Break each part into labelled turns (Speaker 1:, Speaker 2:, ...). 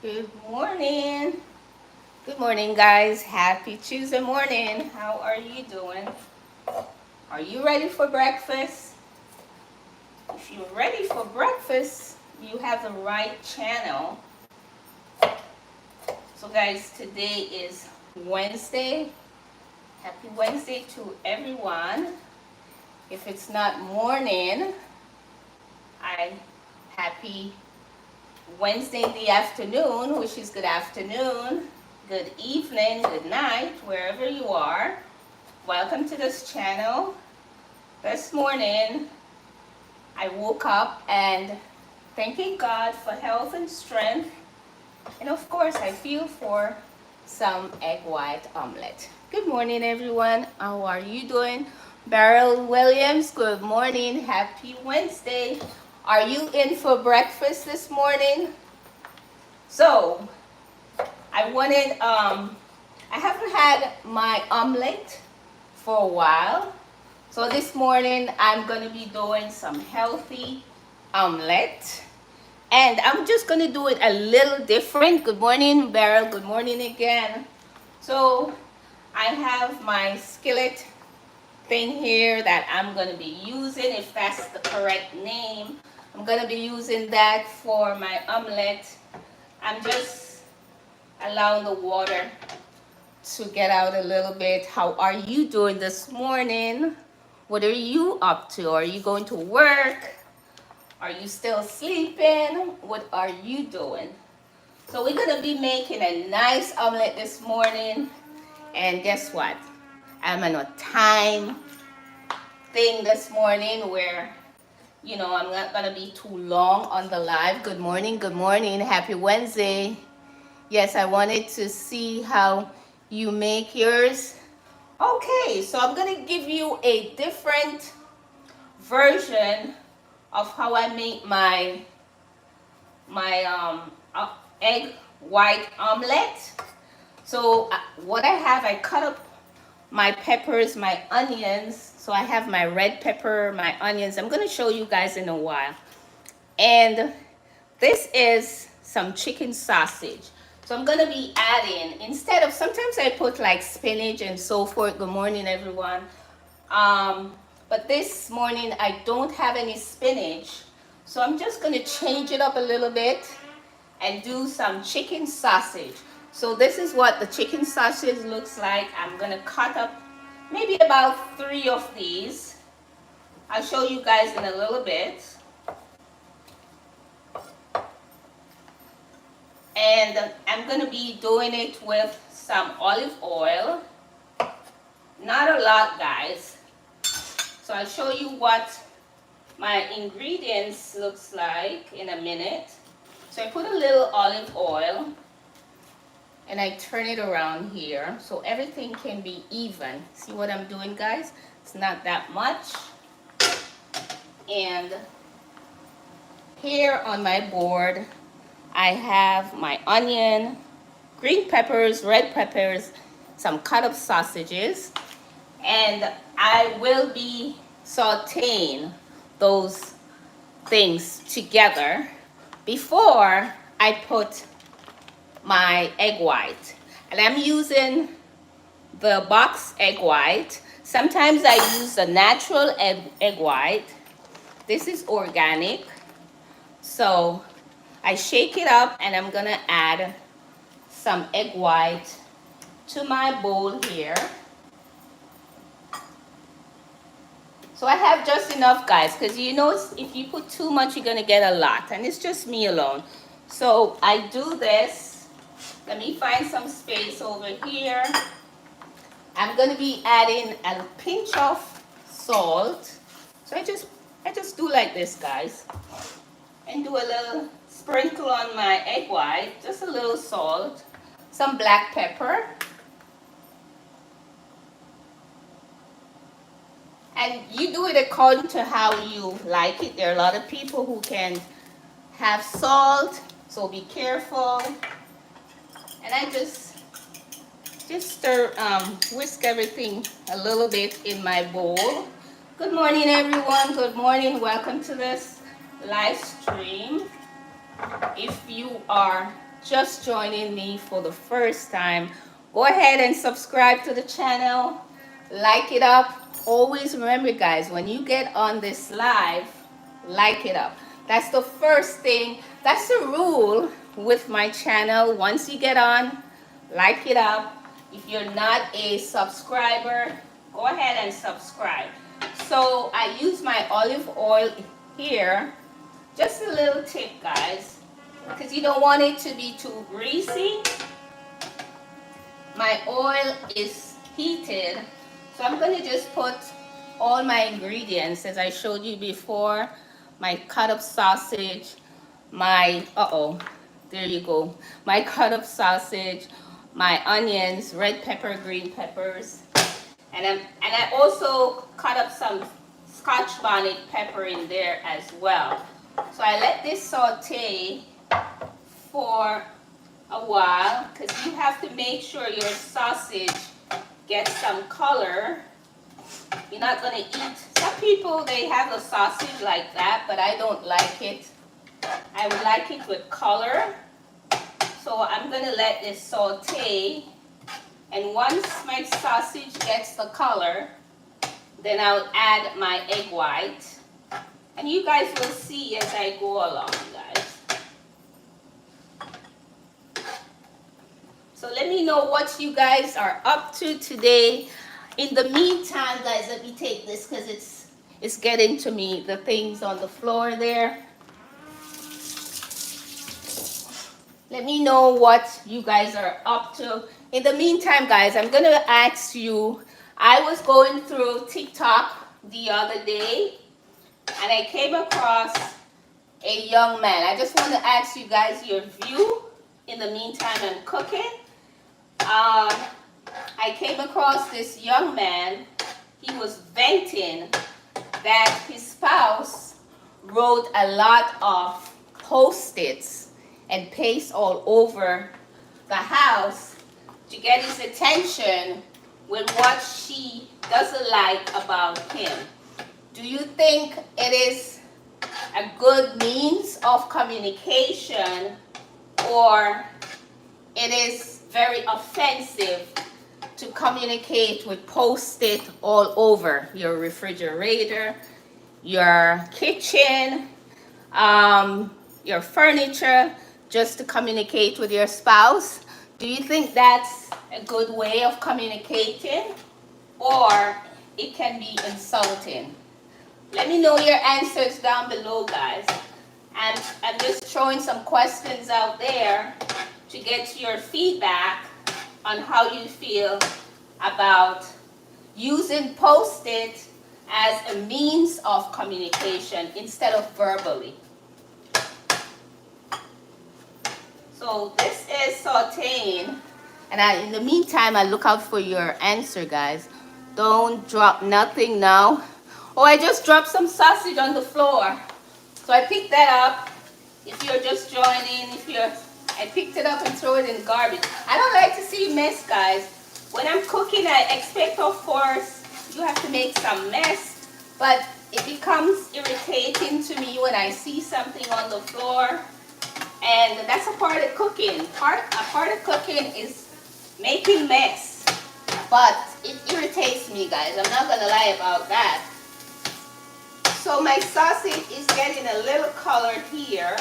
Speaker 1: Good morning. Good morning, guys. Happy Tuesday morning. How are you doing? Are you ready for breakfast? If you're ready for breakfast, you have the right channel. So, guys, today is Wednesday. Happy Wednesday to everyone. If it's not morning, I happy Wednesday in the afternoon, which is good afternoon, good evening, good night, wherever you are. Welcome to this channel. This morning, I woke up and thanking God for health and strength. And of course, I feel for some egg white omelet. Good morning, everyone. How are you doing? Beryl Williams, good morning. Happy Wednesday. Are you in for breakfast this morning? So, I haven't had my omelet for a while. So this morning I'm going to be doing some healthy omelet. And I'm just going to do it a little different. Good morning, Beryl. Good morning again. So I have my skillet thing here that I'm going to be using, if that's the correct name. I'm going to be using that for my omelet. I'm just allowing the water to get out a little bit. How are you doing this morning? What are you up to? Are you going to work? Are you still sleeping? What are you doing? So we're going to be making a nice omelet this morning. And guess what? I'm on a time thing this morning where, I'm not going to be too long on the live. Good morning. Good morning. Happy Wednesday. Yes, I wanted to see how you make yours. Okay, so I'm going to give you a different version of how I make my egg white omelet. So what I have, I cut up my peppers, my onions. So I have my red pepper, my onions. I'm going to show you guys in a while. And this is some chicken sausage. So I'm going to be adding, instead of, sometimes I put like spinach and so forth. Good morning, everyone. But this morning I don't have any spinach. So I'm just going to change it up a little bit and do some chicken sausage. So this is what the chicken sausage looks like. I'm going to cut up maybe about 3 of these. I'll show you guys in a little bit. And I'm going to be doing it with some olive oil. Not a lot, guys. So I'll show you what my ingredients looks like in a minute. So I put a little olive oil and I turn it around here so everything can be even. See what I'm doing, guys? It's not that much. And here on my board, I have my onion, green peppers, red peppers, some cut up sausages, and I will be sauteing those things together before I put my egg white. And I'm using the box egg white. Sometimes I use the natural egg white. This is organic. So I shake it up and I'm gonna add some egg white to my bowl here. So I have just enough, guys, because if you put too much, you're gonna get a lot, and it's just me alone. So I do this. Let me find some space over here. I'm gonna be adding a pinch of salt. So I just do like this, guys, and do a little sprinkle on my egg white, just a little salt, some black pepper. And you do it according to how you like it. There are a lot of people who can have salt, so be careful. And I just whisk everything a little bit in my bowl. Good morning, everyone. Good morning. Welcome to this live stream. If you are just joining me for the first time, go ahead and subscribe to the channel, like it up. Always remember, guys, when you get on this live, like it up. That's the first thing. That's the rule with my channel. Once you get on, like it up. If you're not a subscriber, go ahead and subscribe. So I use my olive oil here. Just a little tip, guys, because you don't want it to be too greasy. My oil is heated, so I'm going to just put all my ingredients as I showed you before. My cut up sausage, my, there you go, my cut up sausage, my onions, red pepper, green peppers, and I also cut up some Scotch bonnet pepper in there as well. So I let this saute for a while, because you have to make sure your sausage gets some color. You're not going to eat, some people, they have a sausage like that, but I don't like it. I would like it with color. So I'm going to let this saute, and once my sausage gets the color, then I'll add my egg white. And you guys will see as I go along, guys. So let me know what you guys are up to today. In the meantime, guys, let me take this because it's getting to me, the things on the floor there. Let me know what you guys are up to. In the meantime, guys, I'm going to ask you, I was going through TikTok the other day, and I came across a young man. I just want to ask you guys your view. In the meantime, I'm cooking. I came across this young man. He was venting that his spouse wrote a lot of Post-its and paste all over the house to get his attention with what she doesn't like about him. Do you think it is a good means of communication, or it is very offensive to communicate with Post-it all over your refrigerator, your kitchen, your furniture, just to communicate with your spouse? Do you think that's a good way of communicating, or it can be insulting? Let me know your answers down below, guys. And I'm just throwing some questions out there to get your feedback on how you feel about using Post-it as a means of communication instead of verbally. So this is sauteing, and in the meantime, I look out for your answer, guys. Don't drop nothing now. Oh, I just dropped some sausage on the floor. So I picked that up. If you're just joining, I picked it up and throw it in the garbage. I don't like to see mess, guys. When I'm cooking, I expect, of course, you have to make some mess, but it becomes irritating to me when I see something on the floor. And that's a part of cooking. A part of cooking is making mess. But it irritates me, guys. I'm not going to lie about that. So my sausage is getting a little colored here.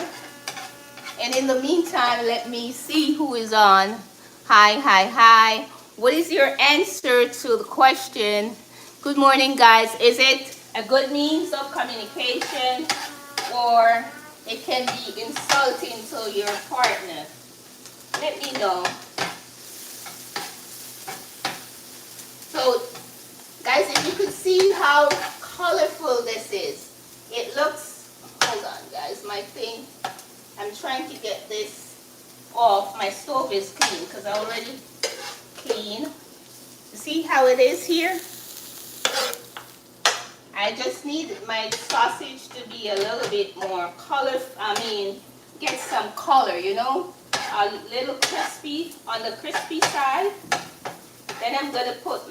Speaker 1: And in the meantime, let me see who is on. Hi, hi, hi. What is your answer to the question? Good morning, guys. Is it a good means of communication, or it can be insulting to your partner? Let me know. So, guys, if you could see how colorful this is. It looks, hold on, guys, my thing, I'm trying to get this off. My stove is clean because I already clean. See how it is here? I just need my sausage to be a little bit more get some color, you know, a little crispy on the crispy side. Then I'm going to put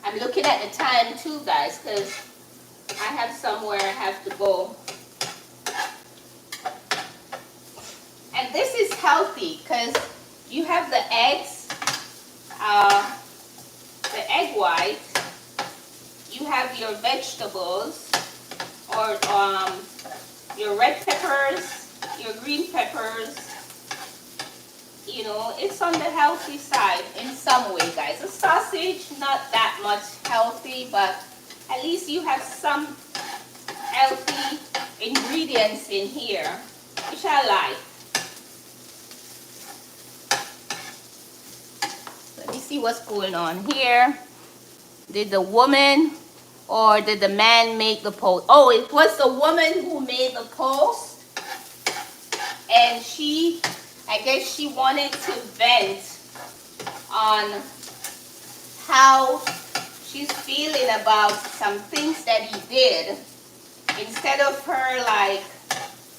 Speaker 1: I'm looking at the time too, guys, because I have somewhere I have to go. healthy because you have the eggs, the egg white, you have your vegetables, or your red peppers, your green peppers. You know, it's on the healthy side in some way, guys. A sausage, not that much healthy, but at least you have some healthy ingredients in here, which I like. Let me see what's going on here. Did the woman or did the man make the post? Oh, it was the woman who made the post. And I guess she wanted to vent on how she's feeling about some things that he did. Instead of her like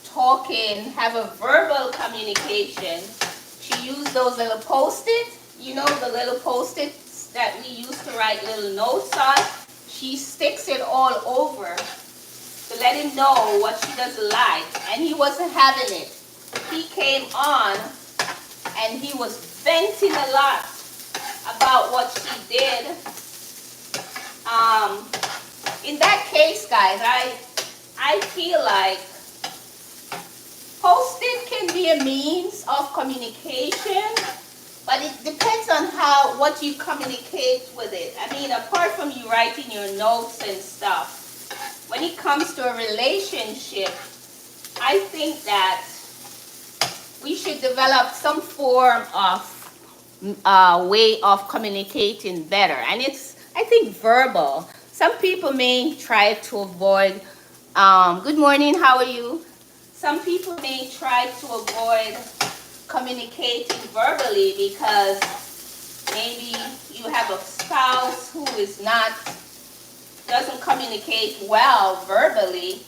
Speaker 1: talking, have a verbal communication, she used those little post-its, you know, the little post-its that we used to write little notes on. She sticks it all over to let him know what she doesn't like, and he wasn't having it. He came on and he was venting a lot about what she did. In that case, guys, I feel like post-it can be a means of communication, but it depends on what you communicate with it. I mean, apart from you writing your notes and stuff, when it comes to a relationship, I think that we should develop some form of way of communicating better. And it's, I think, verbal. Some people may try to avoid, good morning, how are you? Some people may try to avoid communicating verbally because maybe you have a spouse who doesn't communicate well verbally,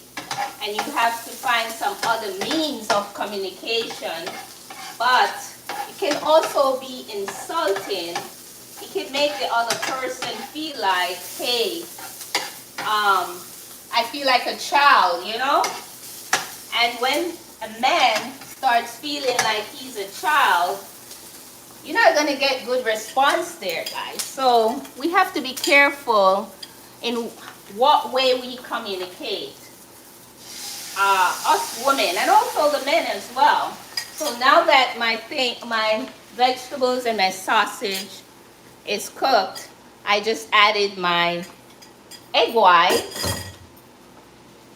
Speaker 1: and you have to find some other means of communication. But it can also be insulting. It can make the other person feel like, hey, I feel like a child, you know? And when a man starts feeling like he's a child, you're not going to get good response there, guys. So we have to be careful in what way we communicate. Us women, and also the men as well. So now that my vegetables and my sausage is cooked, I just added my egg white.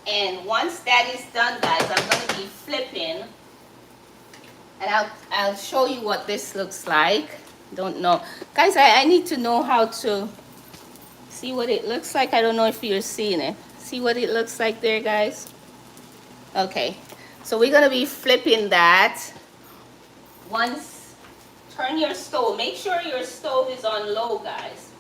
Speaker 1: And once that is done, guys, I'm going to be flipping. And I'll show you what this looks like. Don't know. Guys, I need to know how to see what it looks like. I don't know if you're seeing it. See what it looks like there, guys? Okay. So we're going to be flipping that. Once, turn your stove. Make sure your stove is on low, guys.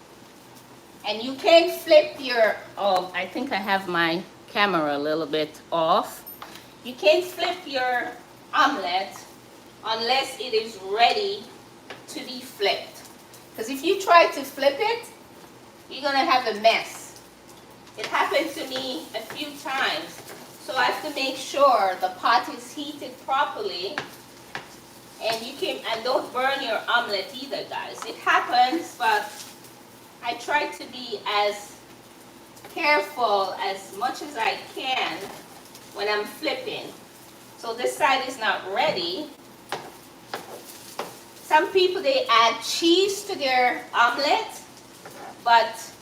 Speaker 1: And you can flip your, I think I have my camera a little bit off. You can't flip your omelet unless it is ready to be flipped. Because if you try to flip it, you're going to have a mess. It happened to me a few times. So I have to make sure the pot is heated properly. And don't burn your omelet either, guys. It happens, but I try to be as careful as much as I can when I'm flipping. So this side is not ready. Some people, they add cheese to their omelet, but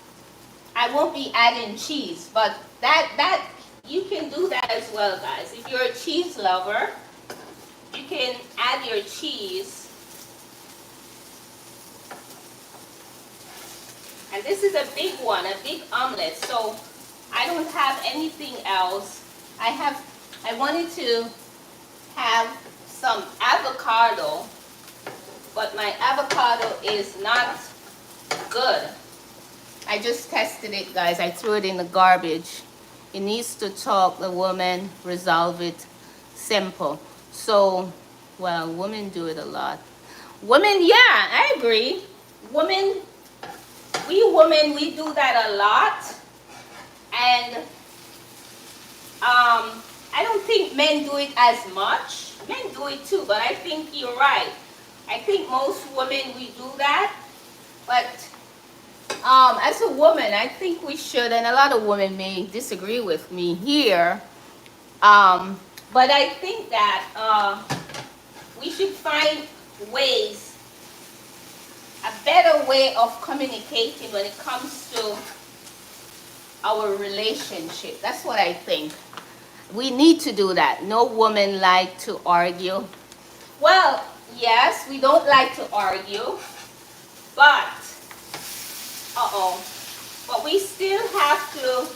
Speaker 1: I won't be adding cheese. But that you can do that as well, guys. If you're a cheese lover, you can add your cheese. And this is a big one, a big omelet. So I don't have anything else. I wanted to have some avocado, but my avocado is not good. I just tested it, guys. I threw it in the garbage. It needs to talk. The woman resolve it simple. So, well, women do it a lot. Women, yeah, I agree. We women, we do that a lot. And I don't think think men do it as much. Men do it too, but I think you're right. I think most women, we do that. But as a woman, I think we should, and a lot of women may disagree with me here. But I think that we should find ways, a better way of communicating when it comes to our relationship. That's what I think. We need to do that. No woman like to argue. Well, yes, we don't like to argue, but but we still have to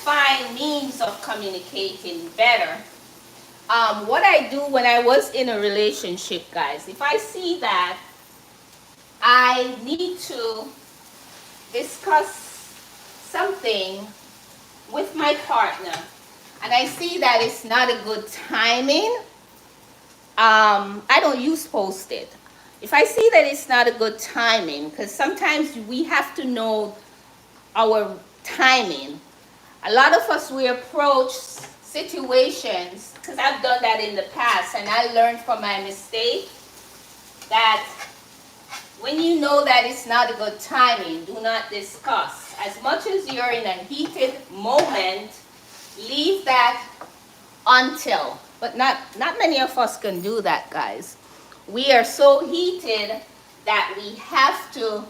Speaker 1: find means of communicating better. What I do when I was in a relationship, guys, if I see that I need to discuss something with my partner, and I see that it's not a good timing, I don't use post-it. If I see that it's not a good timing, because sometimes we have to know our timing. A lot of us, we approach situations, because I've done that in the past, and I learned from my mistake that when you know that it's not a good timing, do not discuss. As much as you're in a heated moment, leave that until. But not many of us can do that, guys. We are so heated that we have to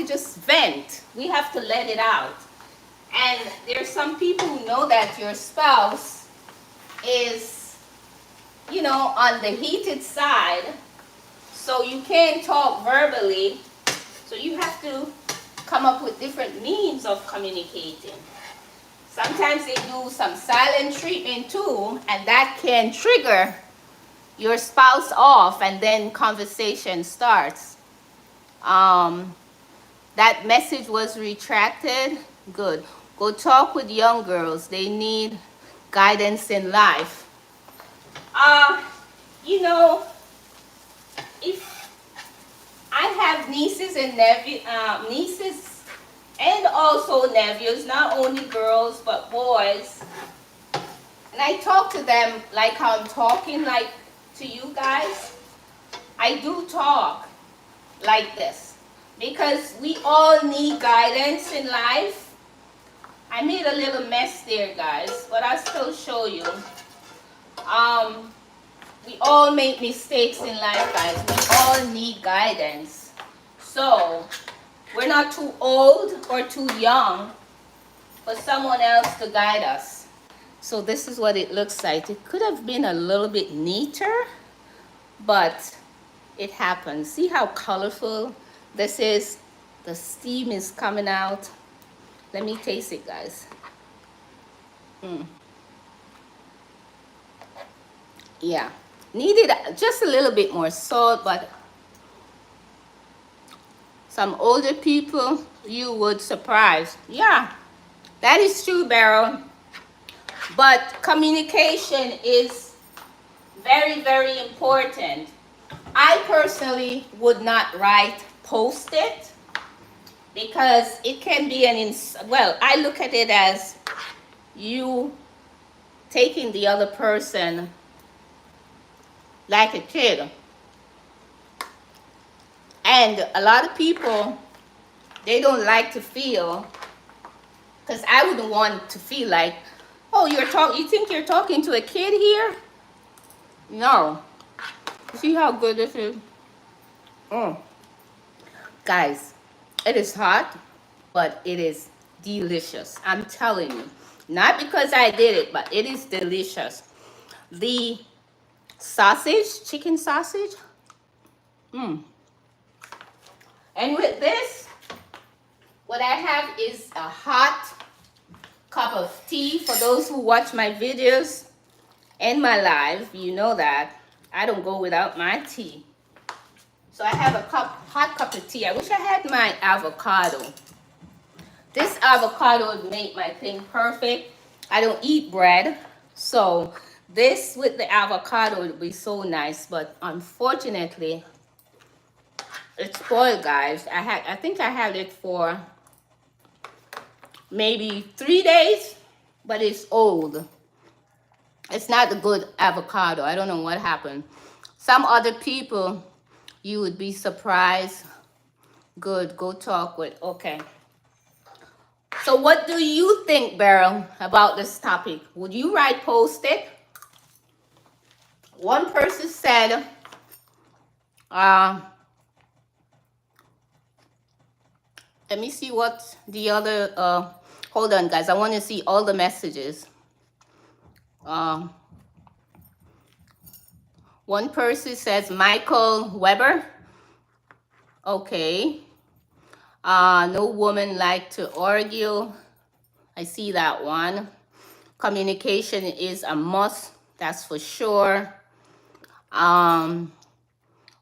Speaker 1: just vent. We have to let it out. And there's some people who know that your spouse is, on the heated side, so you can't talk verbally, so you have to come up with different means of communicating. Sometimes they do some silent treatment too, and that can trigger your spouse off, and then conversation starts. That message was retracted. Good. Go talk with young girls. They need guidance in life. If I have nieces and nieces and also nephews, not only girls but boys, and I talk to them like how I'm talking like to you guys. I do talk like this because we all need guidance in life. I made a little mess there, guys, but I'll still show you. We all make mistakes in life, guys. We all need guidance. So we're not too old or too young for someone else to guide us. So this is what it looks like. It could have been a little bit neater, but it happens. See how colorful this is? The steam is coming out. Let me taste it, guys. Yeah, needed just a little bit more salt, but some older people, you would surprise. Yeah, that is true, Beryl. But communication is very, very important. I personally would not write post-it because it can be I look at it as you taking the other person like a kid. And a lot of people, they don't like to feel, because I wouldn't want to feel like, oh, you think you're talking to a kid here? No. See how good this is? Guys, it is hot, but it is delicious. I'm telling you. Not because I did it, but it is delicious. The sausage, chicken sausage. And with this, what I have is a hot cup of tea. For those who watch my videos and my live, you know that I don't go without my tea. So I have a hot cup of tea. I wish I had my avocado. This avocado would make my thing perfect. I don't eat bread, so this with the avocado would be so nice, but unfortunately, it's spoiled, guys. I think I had it for maybe 3 days, but it's old. It's not a good avocado. I don't know what happened. Some other people, you would be surprised. Good, go talk with. Okay. So what do you think, Beryl, about this topic? Would you post it? One person said, let me see what the other, hold on guys, I want to see all the messages. One person says Michael Weber. Okay. No woman like to argue. I see that one. Communication is a must, that's for sure. Well,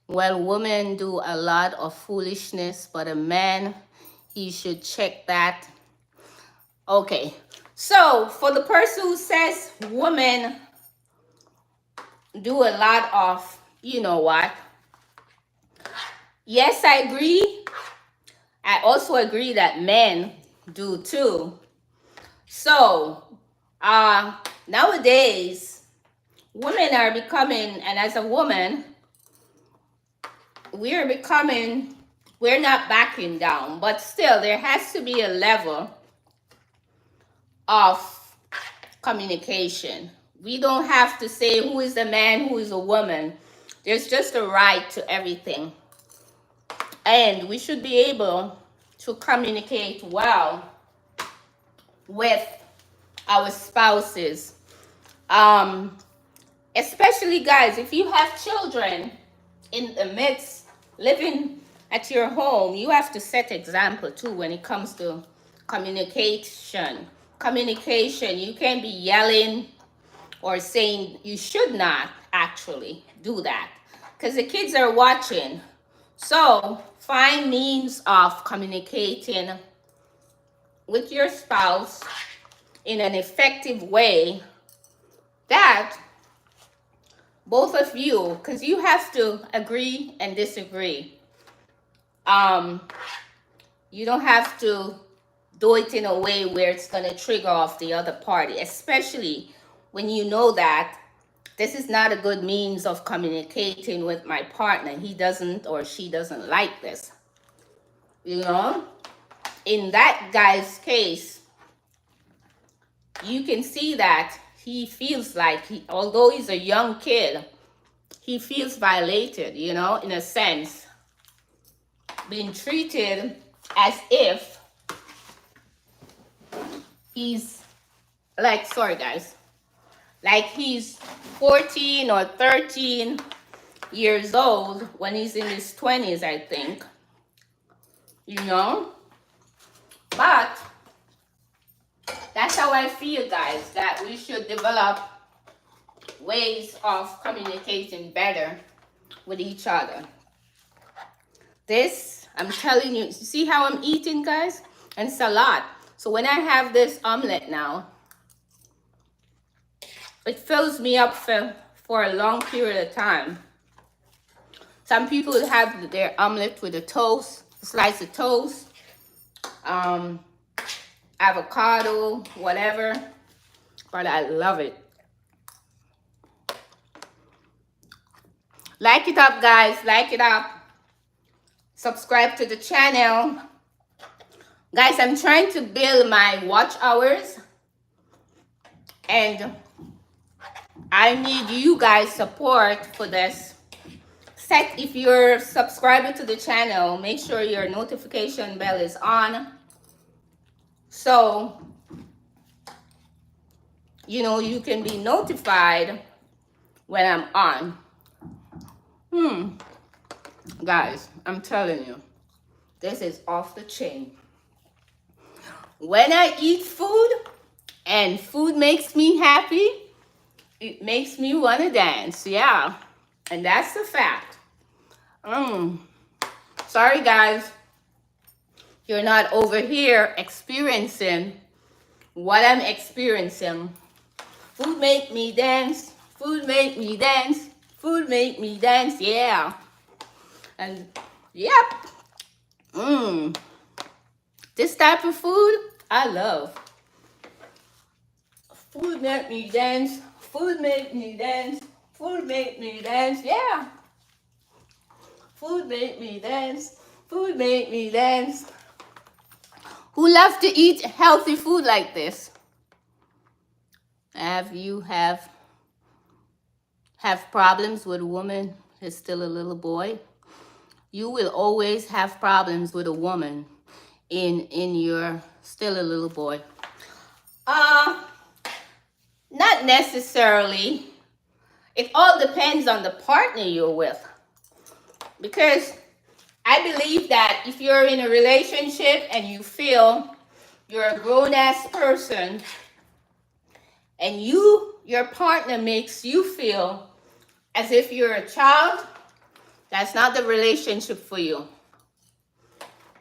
Speaker 1: women do a lot of foolishness, but a man, he should check that. Okay, so for the person who says women do a lot of, you know what? Yes, I agree. I also agree that men do too. So, nowadays, women are becoming, and as a woman, we're not backing down, but still there has to be a level of communication. We don't have to say who is a man, who is a woman. There's just a right to everything. And we should be able to communicate well with our spouses. Especially guys, if you have children in the midst living at your home, you have to set example too when it comes to communication. You can't be yelling or saying, you should not actually do that because the kids are watching. So find means of communicating with your spouse in an effective way that both of you, because you have to agree and disagree. You don't have to do it in a way where it's going to trigger off the other party, especially when you know that this is not a good means of communicating with my partner. He doesn't or she doesn't like this. You know, in that guy's case, you can see that he feels like, although he's a young kid, he feels violated, you know, in a sense, being treated as if he's like, sorry guys, like he's 14 or 13 years old when he's in his 20s, I think, you know. But that's how I feel, guys, that we should develop ways of communicating better with each other. This, I'm telling you, see how I'm eating, guys? And it's a lot. So when I have this omelet now, it fills me up for a long period of time. Some people have their omelet with a toast, a slice of toast, avocado, whatever, but I love it. Like it up, guys, like it up. Subscribe to the channel. Guys, I'm trying to build my watch hours, and I need you guys' support for this. If you're subscribing to the channel, make sure your notification bell is on. So, you know, you can be notified when I'm on. Guys, I'm telling you, this is off the chain. When I eat food and food makes me happy, it makes me want to dance. Yeah, and that's the fact. Sorry, guys. You're not over here experiencing what I'm experiencing. Food make me dance. Food make me dance. Food make me dance. Yeah. And yep. This type of food I love. Food make me dance. Food make me dance. Food make me dance. Yeah. Food make me dance. Food make me dance. Who loves to eat healthy food like this? Have you have problems with a woman who's still a little boy? You will always have problems with a woman in your still a little boy. Not necessarily. It all depends on the partner you're with. Because I believe that if you're in a relationship and you feel you're a grown-ass person and your partner makes you feel as if you're a child, that's not the relationship for you.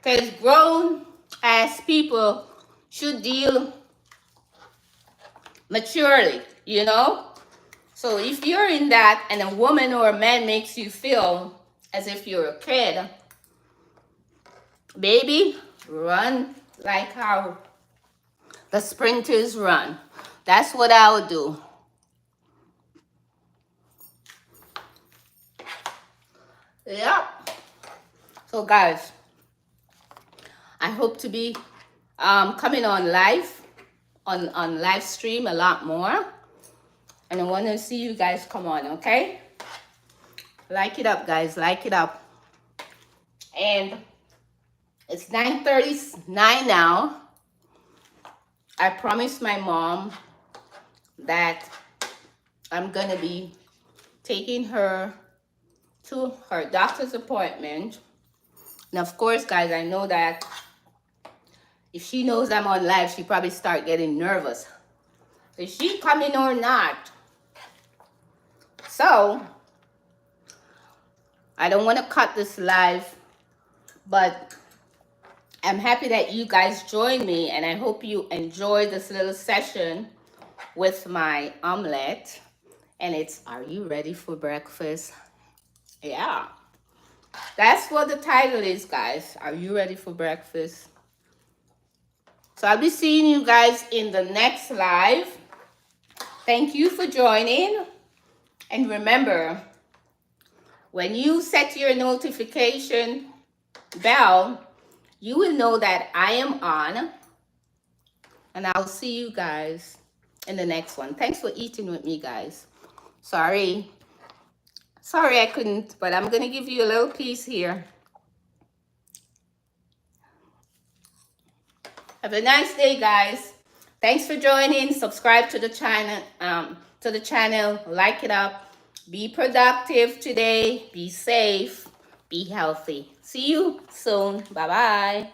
Speaker 1: Because grown-ass people should deal maturely, you know? So if you're in that and a woman or a man makes you feel as if you're a kid, baby, run like how the sprinters run. That's what I would do. Yep. So guys, I hope to be coming on live, on live stream a lot more. And I want to see you guys come on, okay? Like it up, guys. Like it up. And it's 9:39 now. I promised my mom that I'm going to be taking her to her doctor's appointment. And of course, guys, I know that if she knows I'm on live, she probably start getting nervous. Is she coming or not? So, I don't want to cut this live, but I'm happy that you guys joined me, and I hope you enjoyed this little session with my omelet. And it's, are you ready for breakfast? Yeah. That's what the title is, guys. Are you ready for breakfast? So I'll be seeing you guys in the next live. Thank you for joining. And remember, when you set your notification bell, you will know that I am on. And I'll see you guys in the next one. Thanks for eating with me, guys. Sorry I couldn't, but I'm going to give you a little piece here. Have a nice day, guys. Thanks for joining. Subscribe to the channel. Like it up. Be productive today. Be safe. Be healthy. See you soon. Bye-bye.